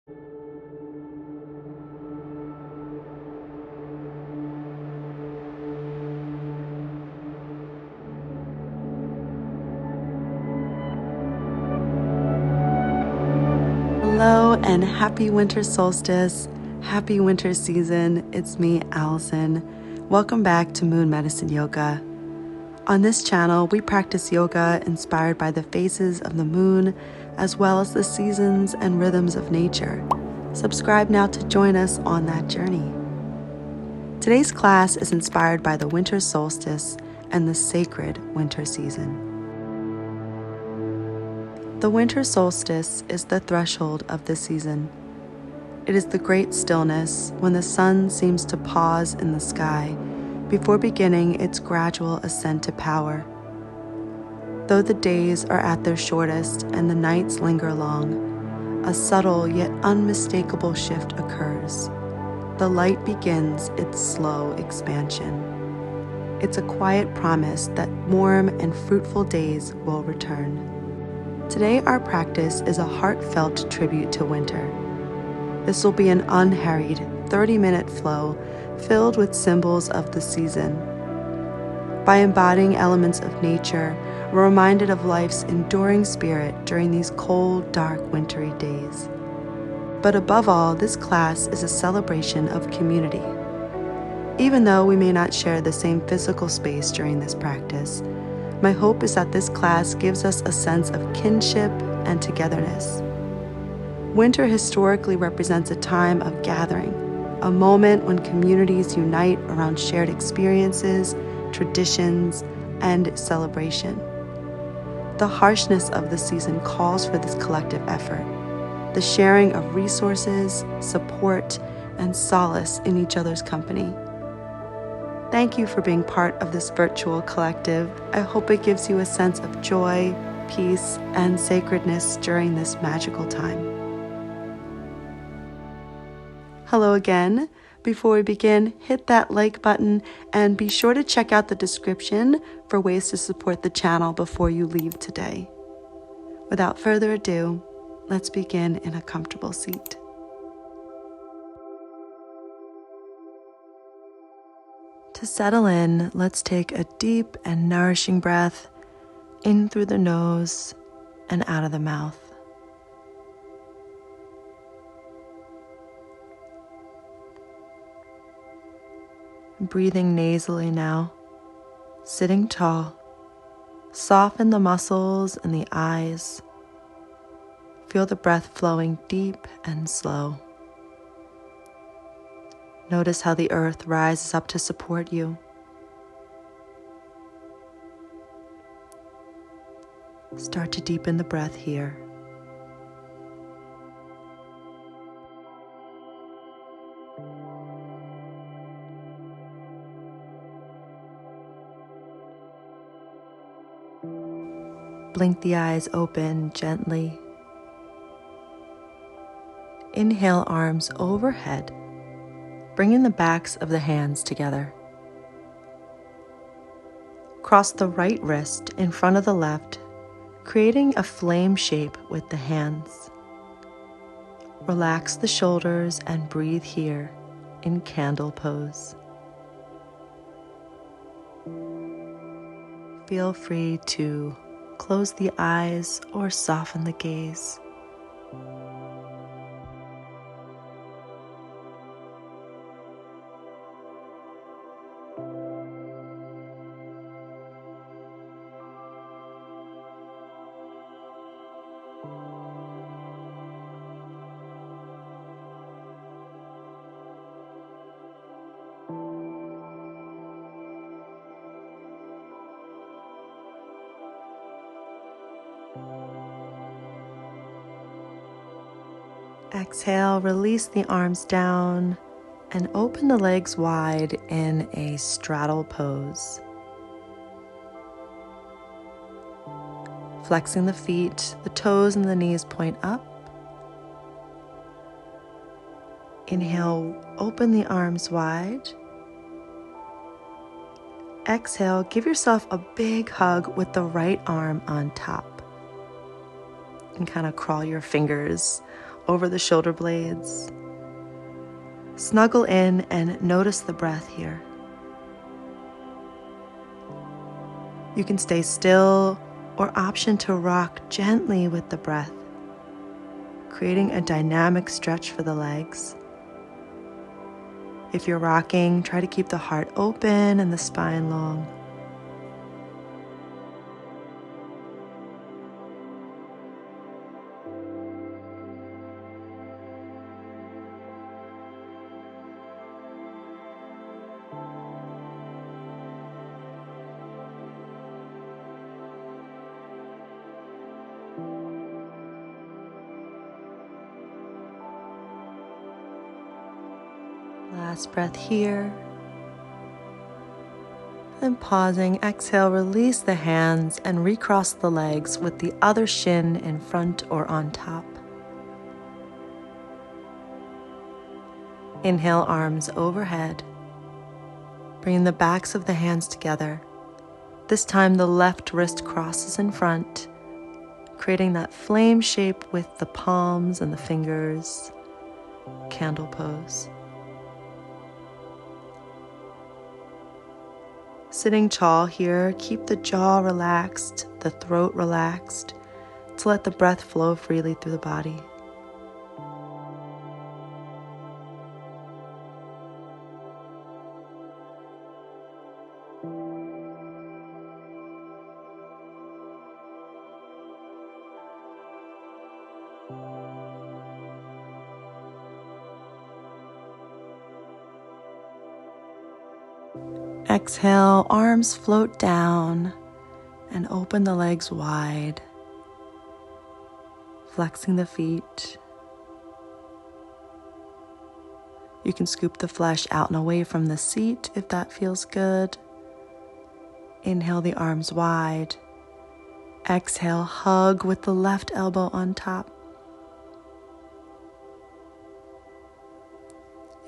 Hello and happy winter solstice, happy winter season. It's me, Allison. Welcome back to Moon Medicine Yoga. On this channel, we practice yoga inspired by the phases of the moon, as well as the seasons and rhythms of nature. Subscribe now to join us on that journey. Today's class is inspired by the winter solstice and the sacred winter season. The winter solstice is the threshold of the season. It is the great stillness when the sun seems to pause in the sky before beginning its gradual ascent to power. Though the days are at their shortest and the nights linger long, a subtle yet unmistakable shift occurs. The light begins its slow expansion. It's a quiet promise that warm and fruitful days will return. Today, our practice is a heartfelt tribute to winter. This will be an unhurried 30-minute flow filled with symbols of the season. By embodying elements of nature, we're reminded of life's enduring spirit during these cold, dark, wintry days. But above all, this class is a celebration of community. Even though we may not share the same physical space during this practice, my hope is that this class gives us a sense of kinship and togetherness. Winter historically represents a time of gathering, a moment when communities unite around shared experiences, traditions, and celebration. The harshness of the season calls for this collective effort, the sharing of resources, support, and solace in each other's company. Thank you for being part of this virtual collective. I hope it gives you a sense of joy, peace, and sacredness during this magical time. Hello again. Before we begin, hit that like button and be sure to check out the description for ways to support the channel before you leave today. Without further ado, let's begin in a comfortable seat. To settle in, let's take a deep and nourishing breath in through the nose and out of the mouth. Breathing nasally now, sitting tall, soften the muscles in the eyes. Feel the breath flowing deep and slow. Notice how the earth rises up to support you. Start to deepen the breath here. Blink the eyes open gently. Inhale, arms overhead, bringing the backs of the hands together. Cross the right wrist in front of the left, creating a flame shape with the hands. Relax the shoulders and breathe here in candle pose. Feel free to close the eyes or soften the gaze. Exhale, release the arms down and open the legs wide in a straddle pose. Flexing the feet, the toes and the knees point up. Inhale, open the arms wide. Exhale, give yourself a big hug with the right arm on top. And kind of crawl your fingers over the shoulder blades. Snuggle in and notice the breath here. You can stay still or option to rock gently with the breath, creating a dynamic stretch for the legs. If you're rocking, try to keep the heart open and the spine long. Last breath here. And pausing, exhale, release the hands and recross the legs with the other shin in front or on top. Inhale, arms overhead. Bring the backs of the hands together. This time the left wrist crosses in front, creating that flame shape with the palms and the fingers, candle pose. Sitting tall here, keep the jaw relaxed, the throat relaxed, to let the breath flow freely through the body. Exhale, arms float down and open the legs wide, flexing the feet. You can scoop the flesh out and away from the seat if that feels good. Inhale the arms wide. Exhale, hug with the left elbow on top.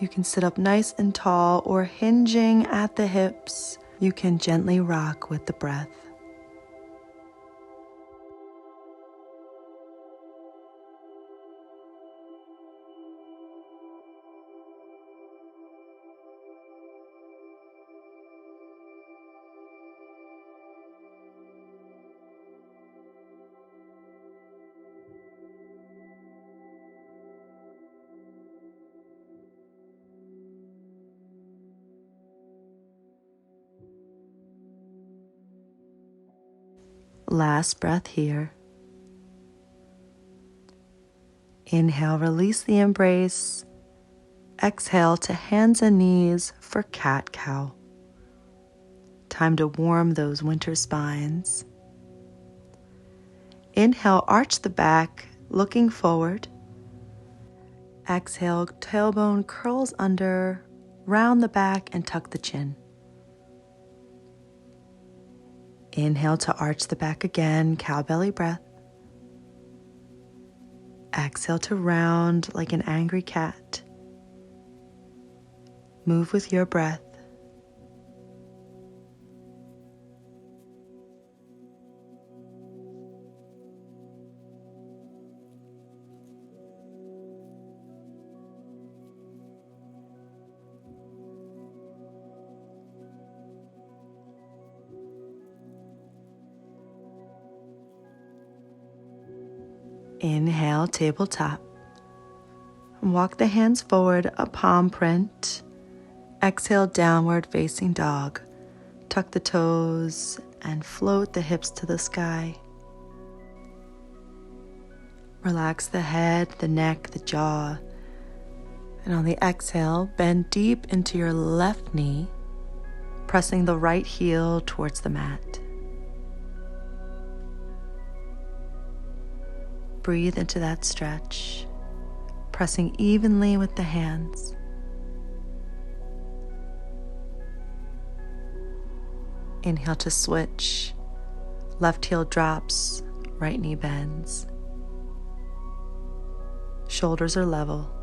You can sit up nice and tall or hinging at the hips. You can gently rock with the breath. Last breath here. Inhale, release the embrace. Exhale to hands and knees for cat-cow. Time to warm those winter spines. Inhale, arch the back, looking forward. Exhale, tailbone curls under, round the back and tuck the chin. Inhale to arch the back again, cow belly breath. Exhale to round like an angry cat. Move with your breath. Inhale, tabletop. Walk the hands forward, a palm print. Exhale, downward facing dog. Tuck the toes and float the hips to the sky. Relax the head, the neck, the jaw. And on the exhale, bend deep into your left knee, pressing the right heel towards the mat. Breathe into that stretch, pressing evenly with the hands. Inhale to switch. Left heel drops, right knee bends. Shoulders are level.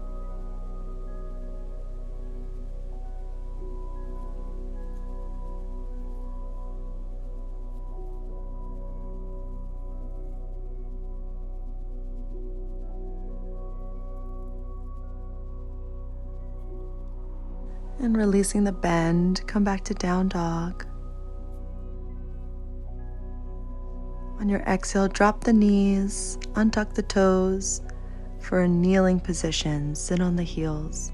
And releasing the bend, come back to down dog. On your exhale, drop the knees, untuck the toes. For a kneeling position, sit on the heels.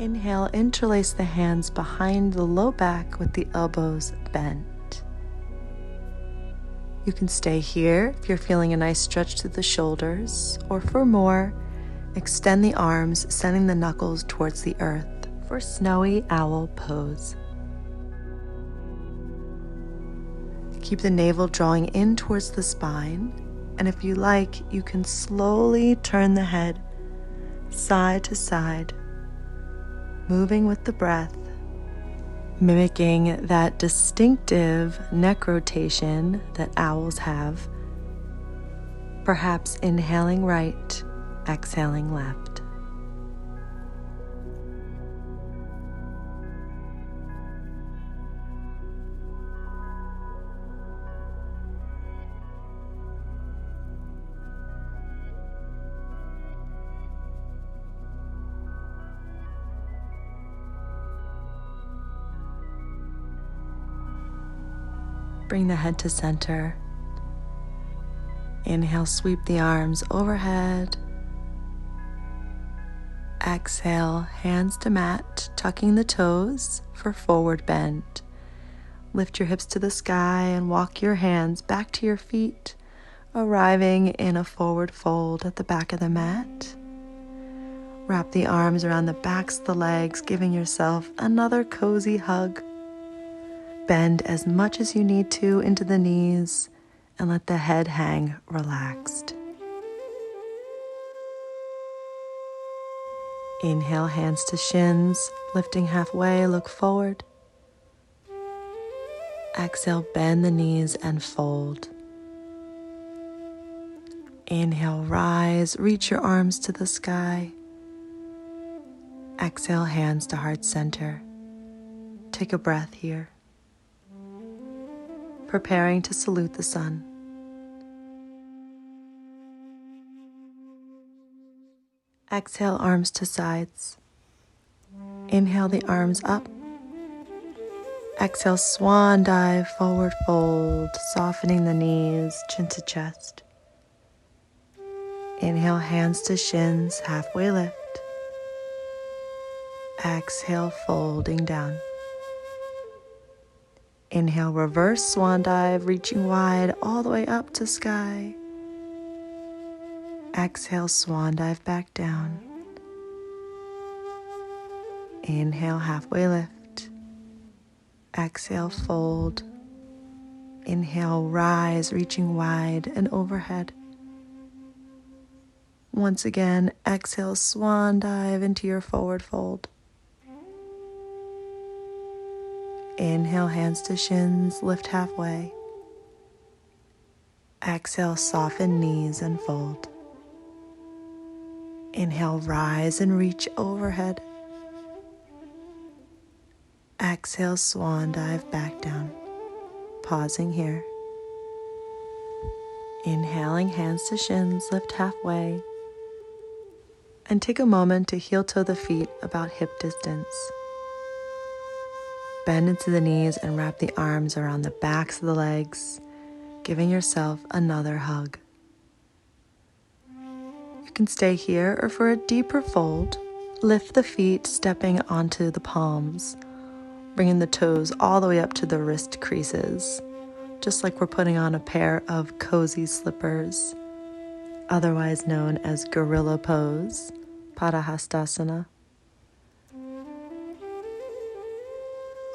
Inhale, interlace the hands behind the low back with the elbows bent. You can stay here if you're feeling a nice stretch through the shoulders, or for more, extend the arms, sending the knuckles towards the earth for snowy owl pose. Keep the navel drawing in towards the spine, and if you like, you can slowly turn the head side to side, moving with the breath, mimicking that distinctive neck rotation that owls have, perhaps inhaling right, exhaling left. Bring the head to center. Inhale, sweep the arms overhead. Exhale, hands to mat, tucking the toes for forward bend. Lift your hips to the sky and walk your hands back to your feet, arriving in a forward fold at the back of the mat. Wrap the arms around the backs of the legs, giving yourself another cozy hug. Bend as much as you need to into the knees and let the head hang relaxed. Inhale, hands to shins, lifting halfway, look forward. Exhale, bend the knees and fold. Inhale, rise, reach your arms to the sky. Exhale, hands to heart center. Take a breath here. Preparing to salute the sun. Exhale, arms to sides. Inhale the arms up. Exhale, swan dive, forward fold, softening the knees, chin to chest. Inhale, hands to shins, halfway lift. Exhale, folding down. Inhale, reverse swan dive, reaching wide all the way up to sky. Exhale, swan dive back down. Inhale, halfway lift. Exhale, fold. Inhale, rise, reaching wide and overhead. Once again, exhale, swan dive into your forward fold. Inhale, hands to shins, lift halfway. Exhale, soften knees and fold. Inhale, rise and reach overhead. Exhale, swan dive back down. Pausing here. Inhaling, hands to shins, lift halfway. And take a moment to heel toe the feet about hip distance. Bend into the knees and wrap the arms around the backs of the legs, giving yourself another hug. You can stay here, or for a deeper fold, lift the feet, stepping onto the palms, bringing the toes all the way up to the wrist creases, just like we're putting on a pair of cozy slippers, otherwise known as gorilla pose, Padahastasana.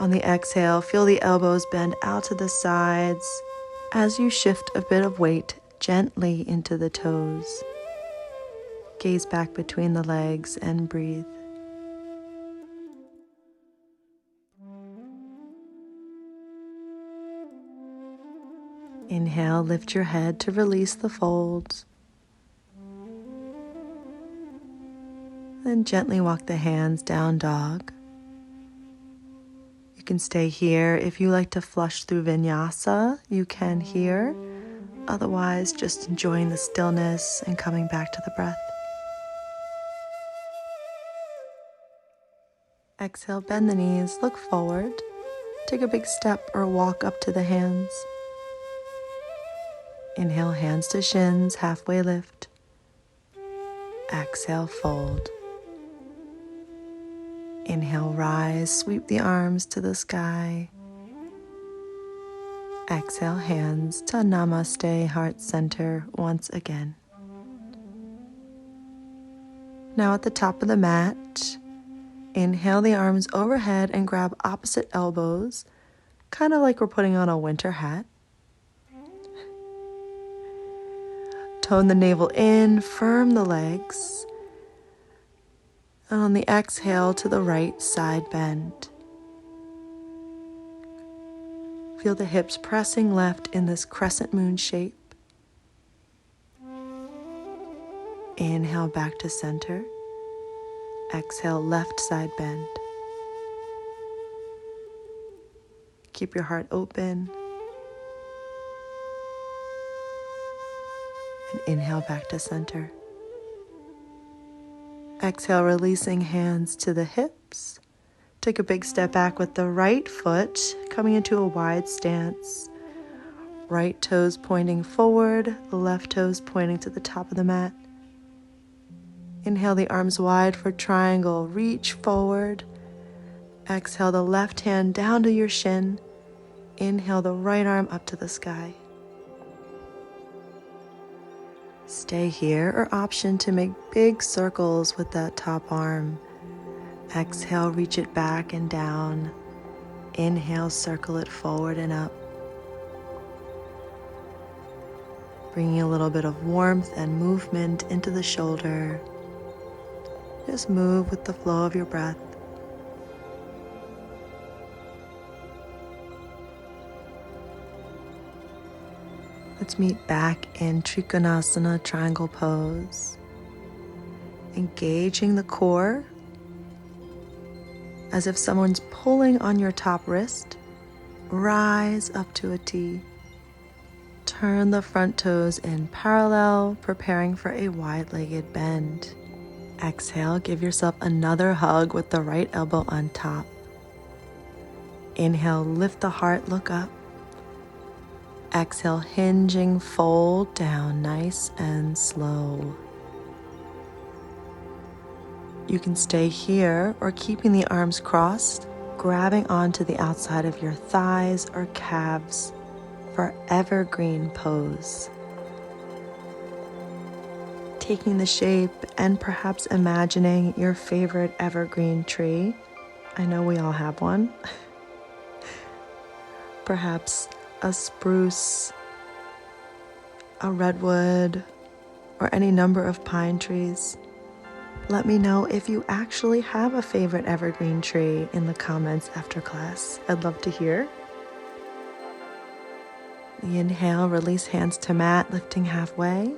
On the exhale, feel the elbows bend out to the sides as you shift a bit of weight gently into the toes. Gaze back between the legs and breathe. Inhale, lift your head to release the folds. Then gently walk the hands down dog. You can stay here. If you like to flush through vinyasa, you can here. Otherwise, just enjoying the stillness and coming back to the breath. Exhale, bend the knees, look forward. Take a big step or walk up to the hands. Inhale, hands to shins, halfway lift. Exhale, fold. Inhale, rise, sweep the arms to the sky. Exhale, hands to Namaste, heart center once again. Now at the top of the mat, inhale the arms overhead and grab opposite elbows, kind of like we're putting on a winter hat. Tone the navel in, firm the legs. And on the exhale to the right side bend. Feel the hips pressing left in this crescent moon shape. Inhale back to center. Exhale, left side bend. Keep your heart open. And inhale back to center. Exhale, releasing hands to the hips. Take a big step back with the right foot, coming into a wide stance. Right toes pointing forward, the left toes pointing to the top of the mat. Inhale the arms wide for triangle, reach forward. Exhale the left hand down to your shin. Inhale the right arm up to the sky. Stay here or option to make big circles with that top arm. Exhale, reach it back and down. Inhale, circle it forward and up. Bringing a little bit of warmth and movement into the shoulder. Just move with the flow of your breath. Let's meet back in Trikonasana, triangle pose. Engaging the core as if someone's pulling on your top wrist. Rise up to a T. Turn the front toes in parallel, preparing for a wide-legged bend. Exhale, give yourself another hug with the right elbow on top. Inhale, lift the heart, look up. Exhale, hinging, fold down, nice and slow. You can stay here or keeping the arms crossed, grabbing onto the outside of your thighs or calves for evergreen pose. Taking the shape and perhaps imagining your favorite evergreen tree. I know we all have one. Perhaps a spruce, a redwood, or any number of pine trees. Let me know if you actually have a favorite evergreen tree in the comments after class. I'd love to hear. The inhale, release hands to mat, lifting halfway.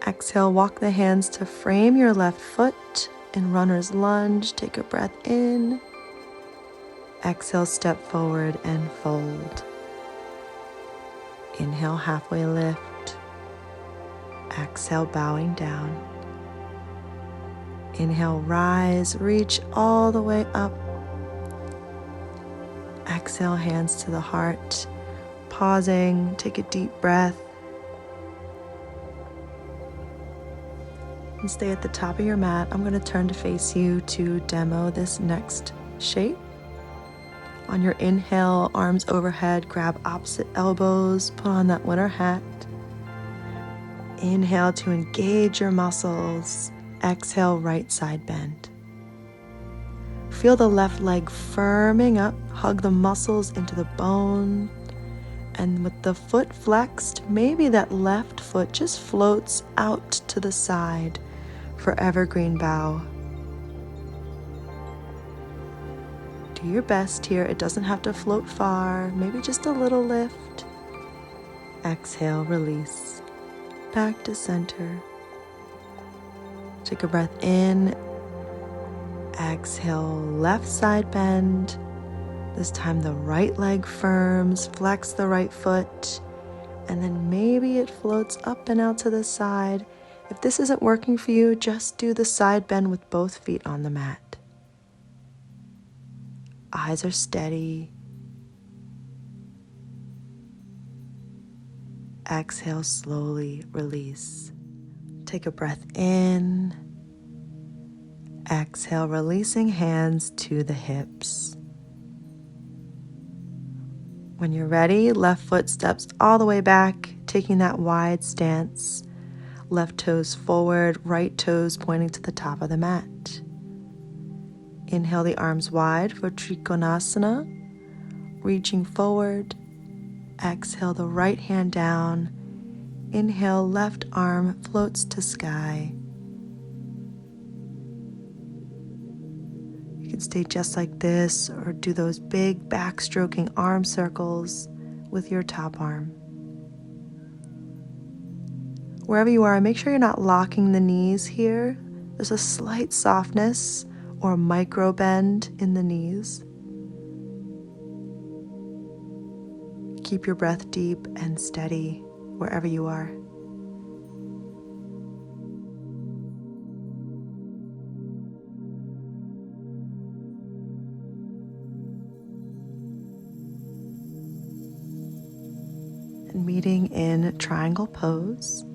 Exhale, walk the hands to frame your left foot in runner's lunge. Take a breath in. Exhale, step forward and fold. Inhale, halfway lift. Exhale, bowing down. Inhale, rise, reach all the way up. Exhale, hands to the heart. Pausing, take a deep breath. And stay at the top of your mat. I'm going to turn to face you to demo this next shape. On your inhale, arms overhead, grab opposite elbows, put on that winter hat. Inhale to engage your muscles. Exhale, right side bend. Feel the left leg firming up, hug the muscles into the bone. And with the foot flexed, maybe that left foot just floats out to the side for evergreen bow. Do your best here. It doesn't have to float far, maybe just a little lift. Exhale, release. Back to center. Take a breath in. Exhale, left side bend. This time the right leg firms, flex the right foot, and then maybe it floats up and out to the side. If this isn't working for you, just do the side bend with both feet on the mat. Eyes are steady. Exhale, slowly release. Take a breath in. Exhale, releasing hands to the hips. When you're ready, left foot steps all the way back, taking that wide stance. Left toes forward, right toes pointing to the top of the mat. Inhale the arms wide for Trikonasana, reaching forward. Exhale the right hand down. Inhale, left arm floats to sky. You can stay just like this or do those big backstroking arm circles with your top arm. Wherever you are, make sure you're not locking the knees here. There's a slight softness or micro bend in the knees. Keep your breath deep and steady wherever you are. And meeting in triangle pose.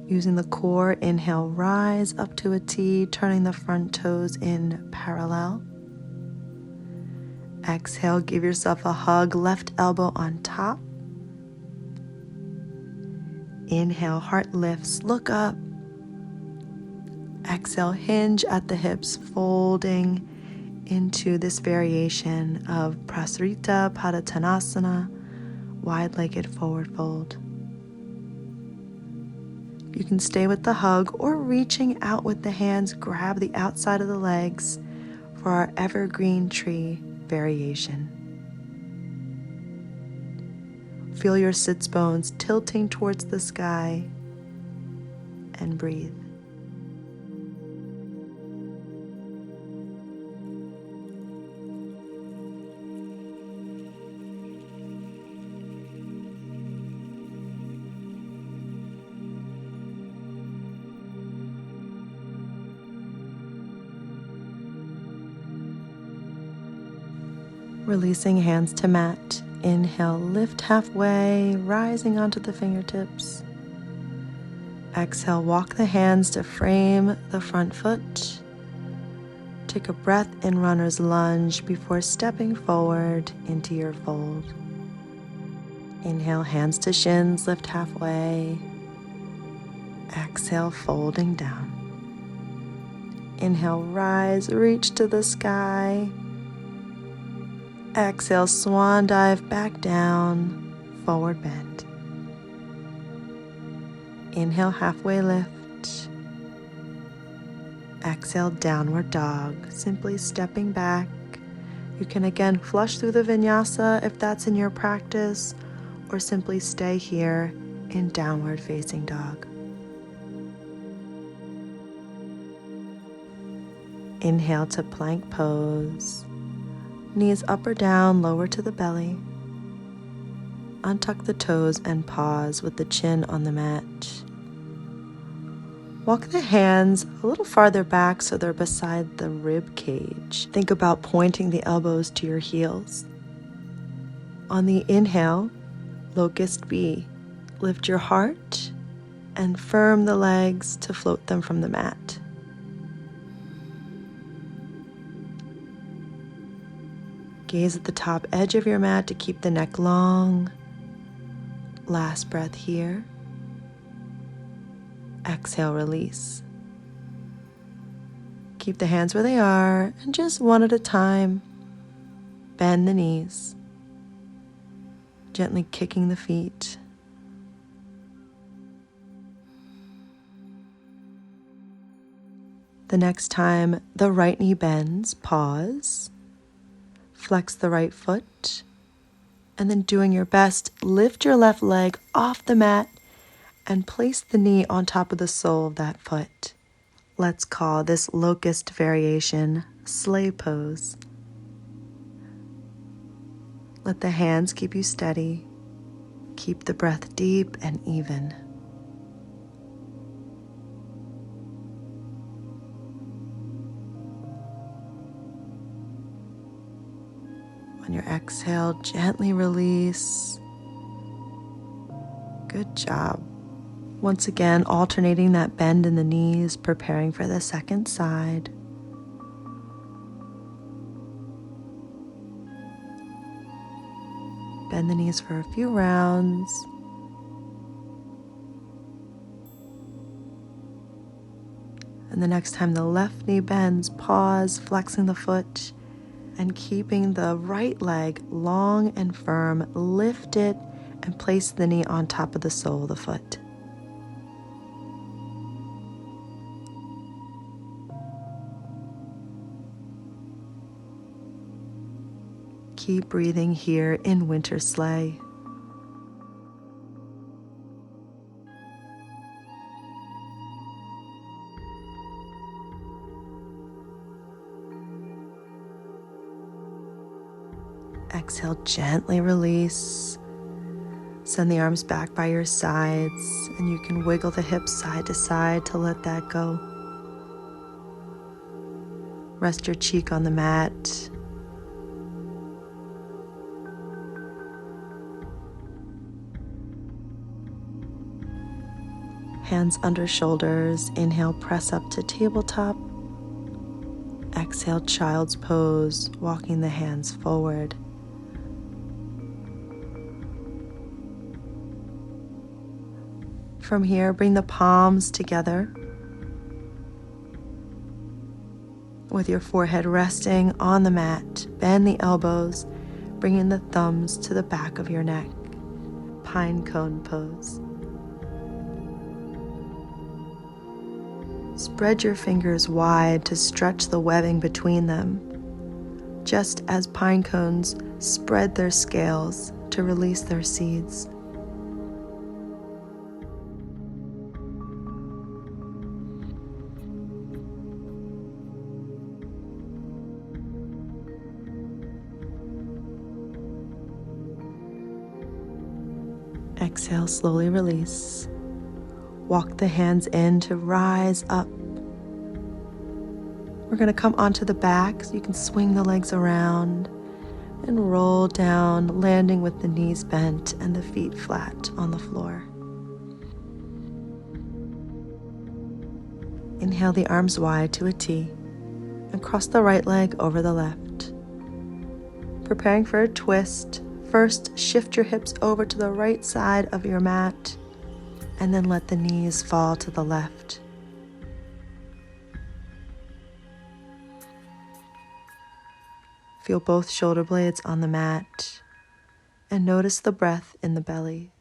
Using the core, inhale, rise up to a T, turning the front toes in parallel. Exhale, give yourself a hug, left elbow on top. Inhale, heart lifts, look up. Exhale, hinge at the hips, folding into this variation of Prasarita Padottanasana, wide-legged forward fold. You can stay with the hug or reaching out with the hands, grab the outside of the legs for our evergreen tree variation. Feel your sits bones tilting towards the sky and breathe. Releasing hands to mat. Inhale, lift halfway, rising onto the fingertips. Exhale, walk the hands to frame the front foot. Take a breath in runner's lunge before stepping forward into your fold. Inhale, hands to shins, lift halfway. Exhale, folding down. Inhale, rise, reach to the sky. Exhale, swan dive back down, forward bend. Inhale, halfway lift. Exhale, downward dog, simply stepping back. You can again flush through the vinyasa if that's in your practice, or simply stay here in downward facing dog. Inhale to plank pose. Knees up or down, lower to the belly. Untuck the toes and pause with the chin on the mat. Walk the hands a little farther back so they're beside the rib cage. Think about pointing the elbows to your heels. On the inhale, locust B. Lift your heart and firm the legs to float them from the mat. Gaze at the top edge of your mat to keep the neck long. Last breath here. Exhale, release. Keep the hands where they are and just one at a time, bend the knees, gently kicking the feet. The next time the right knee bends, pause. Flex the right foot, and then doing your best, lift your left leg off the mat and place the knee on top of the sole of that foot. Let's call this locust variation sleigh pose. Let the hands keep you steady. Keep the breath deep and even. On your exhale, gently release. Good job. Once again, alternating that bend in the knees, preparing for the second side. Bend the knees for a few rounds. And the next time the left knee bends, pause, flexing the foot, and keeping the right leg long and firm. Lift it and place the knee on top of the sole of the foot. Keep breathing here in winter sleigh. Exhale, gently release. Send the arms back by your sides, and you can wiggle the hips side to side to let that go. Rest your cheek on the mat. Hands under shoulders. Inhale, press up to tabletop. Exhale, child's pose, walking the hands forward. From here, bring the palms together with your forehead resting on the mat. Bend the elbows, bringing the thumbs to the back of your neck. Pinecone pose. Spread your fingers wide to stretch the webbing between them, just as pine cones spread their scales to release their seeds. Exhale, slowly release. Walk the hands in to rise up. We're going to come onto the back so you can swing the legs around and roll down, landing with the knees bent and the feet flat on the floor. Inhale the arms wide to a T and cross the right leg over the left. Preparing for a twist, first shift your hips over to the right side of your mat and then let the knees fall to the left. Feel both shoulder blades on the mat and notice the breath in the belly.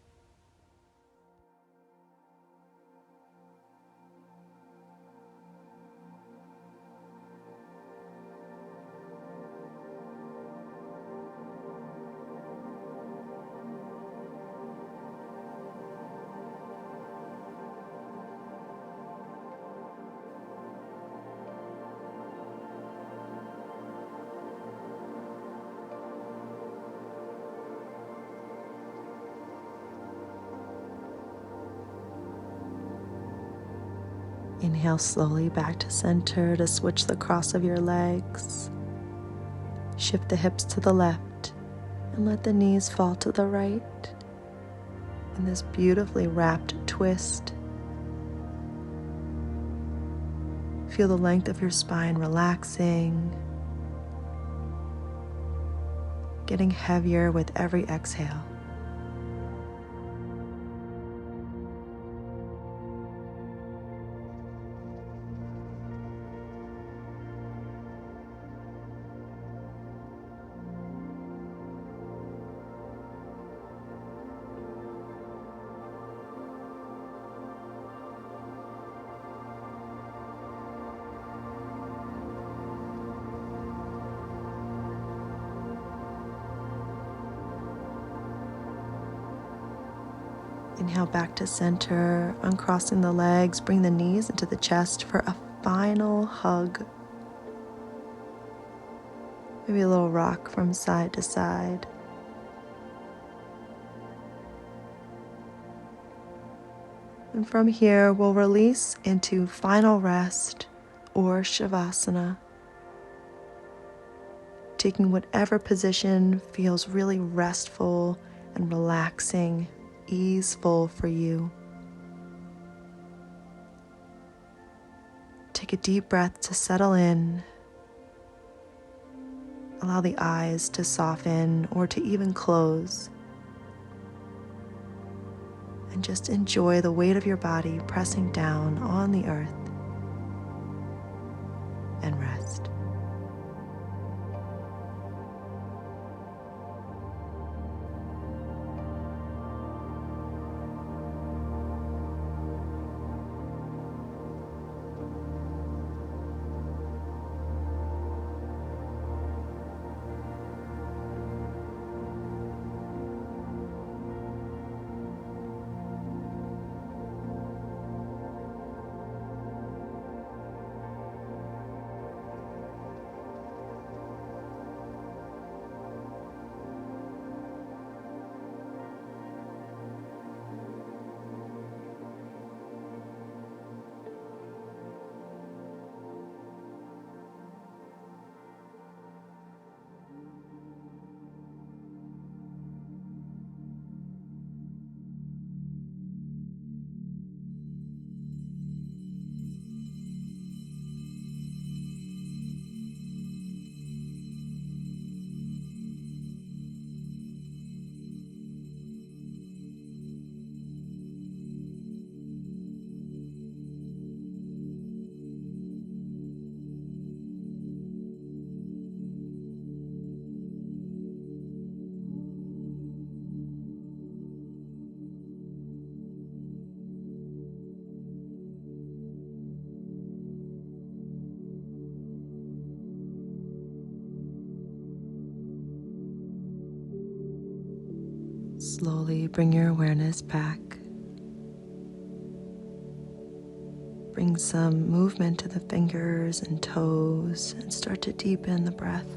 Inhale slowly back to center to switch the cross of your legs. Shift the hips to the left and let the knees fall to the right in this beautifully wrapped twist. Feel the length of your spine relaxing, getting heavier with every exhale. Inhale back to center, uncrossing the legs, bring the knees into the chest for a final hug. Maybe a little rock from side to side. And from here, we'll release into final rest or shavasana, taking whatever position feels really restful and relaxing, easeful for you. Take a deep breath to settle in. Allow the eyes to soften or to even close. And just enjoy the weight of your body pressing down on the earth and rest. Slowly bring your awareness back. Bring some movement to the fingers and toes and start to deepen the breath.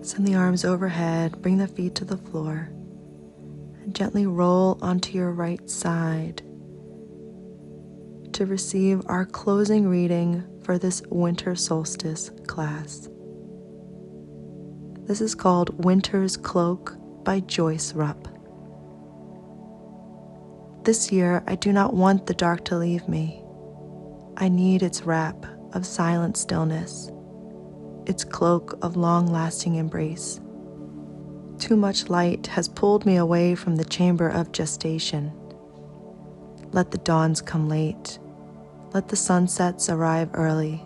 Send the arms overhead, bring the feet to the floor, and gently roll onto your right side to receive our closing reading for this winter solstice class. This is called Winter's Cloak by Joyce Rupp. This year, I do not want the dark to leave me. I need its wrap of silent stillness, its cloak of long-lasting embrace. Too much light has pulled me away from the chamber of gestation. Let the dawns come late. Let the sunsets arrive early.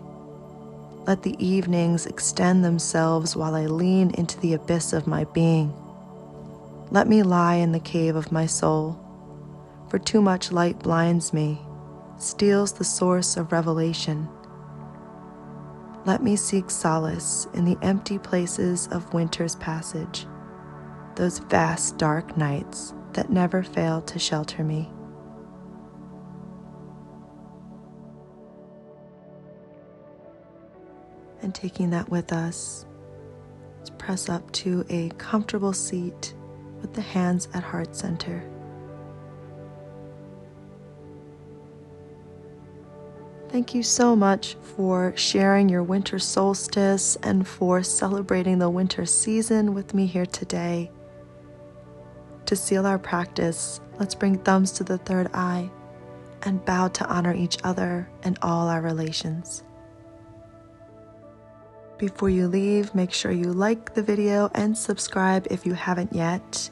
Let the evenings extend themselves while I lean into the abyss of my being. Let me lie in the cave of my soul, for too much light blinds me, steals the source of revelation. Let me seek solace in the empty places of winter's passage, those vast dark nights that never fail to shelter me. And taking that with us, let's press up to a comfortable seat with the hands at heart center. Thank you so much for sharing your winter solstice and for celebrating the winter season with me here today. To seal our practice, let's bring thumbs to the third eye and bow to honor each other and all our relations. Before you leave, make sure you like the video and subscribe if you haven't yet.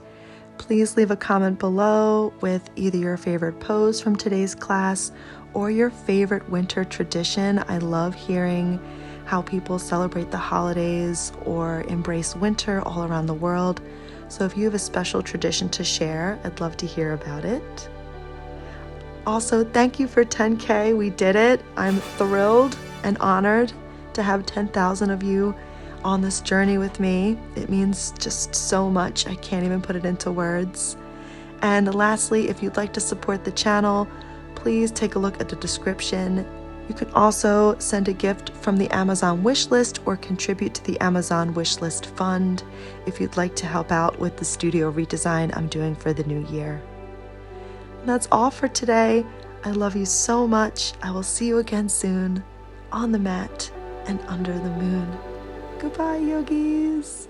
Please leave a comment below with either your favorite pose from today's class or your favorite winter tradition. I love hearing how people celebrate the holidays or embrace winter all around the world. So if you have a special tradition to share, I'd love to hear about it. Also, thank you for 10K. We did it. I'm thrilled and honored to have 10,000 of you on this journey with me. It means just so much. I can't even put it into words. And lastly, if you'd like to support the channel, please take a look at the description. You can also send a gift from the Amazon wishlist or contribute to the Amazon wishlist fund if you'd like to help out with the studio redesign I'm doing for the new year. And that's all for today. I love you so much. I will see you again soon on the mat and under the moon. Goodbye, yogis.